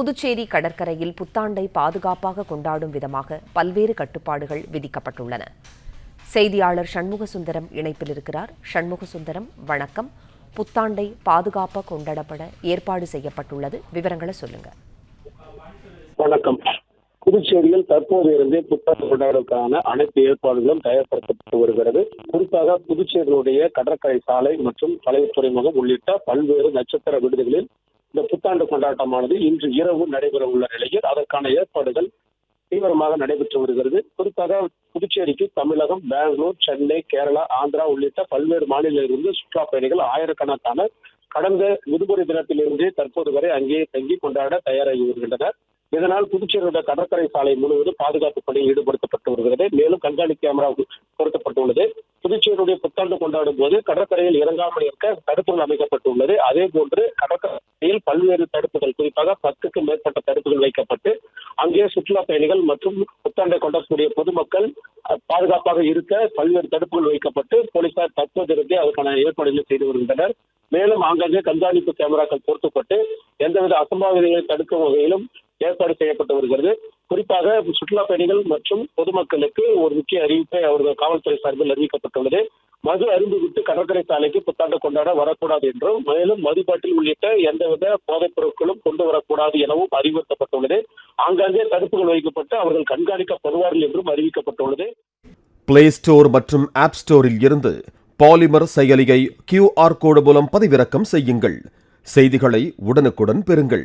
புதுச்சேரி கடற்கரையில் புத்தாண்டை பாதுகாப்பாக கொண்டாடும் விதமாக பல்வேறு கட்டுப்பாடுகள் விதிக்கப்பட்டுள்ளன. செய்தியாளர் சண்முகசுந்தரம் இணைப்பில் இருக்கிறார். சண்முகசுந்தரம், வணக்கம். புத்தாண்டை பாதுகாப்பாக கொண்டாடப்பட ஏற்பாடு செய்யப்பட்டுள்ளது, விவரங்களை சொல்லுங்க. வணக்கம். புதுச்சேரியில் தற்போது இருந்தே புத்தாண்டு கொண்டாடுவதற்கான அனைத்து ஏற்பாடுகளும் தயார்படுத்தப்பட்டு வருகிறது. குறிப்பாக புதுச்சேரியுடைய கடற்கரை சாலை மற்றும் பழைய துறைமுகம் உள்ளிட்ட பல்வேறு நட்சத்திர விடுதிகளில் இந்த புத்தாண்டு கொண்டாட்டமானது இன்று இரவு நடைபெற உள்ள நிலையில் அதற்கான ஏற்பாடுகள் தீவிரமாக நடைபெற்று வருகிறது. குறிப்பாக புதுச்சேரிக்கு தமிழகம், பெங்களூர், சென்னை, கேரளா, ஆந்திரா உள்ளிட்ட பல்வேறு மாநிலங்களிலிருந்து சுற்றுலா பயணிகள் ஆயிரக்கணக்கான கடந்த விடுமுறை தினத்திலிருந்தே தற்போது வரை அங்கேயே தங்கி கொண்டாட தயாராகி வருகின்றனர். இதனால் புதுச்சேரியுடைய கடற்கரை சாலை முழுவதும் பாதுகாப்பு பணியில் ஈடுபடுத்தப்பட்டு வருகிறது. மேலும் கண்காணிப்பு கேமரா பொருத்தப்பட்டுள்ளது. புதுச்சேரியுடைய புத்தாண்டு கொண்டாடும் போது கடற்கரையில் இறங்காமல் இருக்க தடுப்புகள் அமைக்கப்பட்டுள்ளது. அதே போன்று கடற்கரையில் பல்வேறு தடுப்புகள், குறிப்பாக 10க்கும் மேற்பட்ட தடுப்புகள் வைக்கப்பட்டு அங்கே சுற்றுலா பயணிகள் மற்றும் புத்தாண்டை கொண்டாடக்கூடிய பொதுமக்கள் பாதுகாப்பாக இருக்க பல்வேறு தடுப்புகள் வைக்கப்பட்டு போலீசார் தற்போதிருந்தே அதற்கான ஏற்பாடுகளை செய்து வருகின்றனர். மேலும் ஆங்காங்கே கண்காணிப்பு கேமராக்கள் பொருத்தப்பட்டு எந்தவித அசம்பாவிதங்களை தடுக்கும் வகையிலும் ஏற்பாடு செய்யப்பட்டு வருகிறது. குறிப்பாக சுற்றுலா பயணிகள் மற்றும் பொதுமக்களுக்கு ஒரு முக்கிய அறிவிப்பை அவர்கள் காவல்துறை சார்பில் அறிவிக்கப்பட்டுள்ளது. மது அருந்துவிட்டு கடற்கரை சாலைக்கு புத்தாண்டு கொண்டாட வரக்கூடாது என்றும், மேலும் மதுபாட்டில் உள்ளிட்ட எந்தவித போதைப் பொருட்களும் கொண்டு வரக்கூடாது எனவும் அறிவுறுத்தப்பட்டுள்ளது. ஆங்காங்கே தடுப்புகள் வைக்கப்பட்டு அவர்கள் கண்காணிக்கப்படுவார்கள் என்றும் அறிவிக்கப்பட்டுள்ளது. பிளே ஸ்டோர் மற்றும் ஆப் ஸ்டோரில் இருந்து பாலிமர் செயலியை QR கோடு மூலம் பதிவிறக்கம் செய்யுங்கள். செய்திகளை உடனுக்குடன் பெறுங்கள்.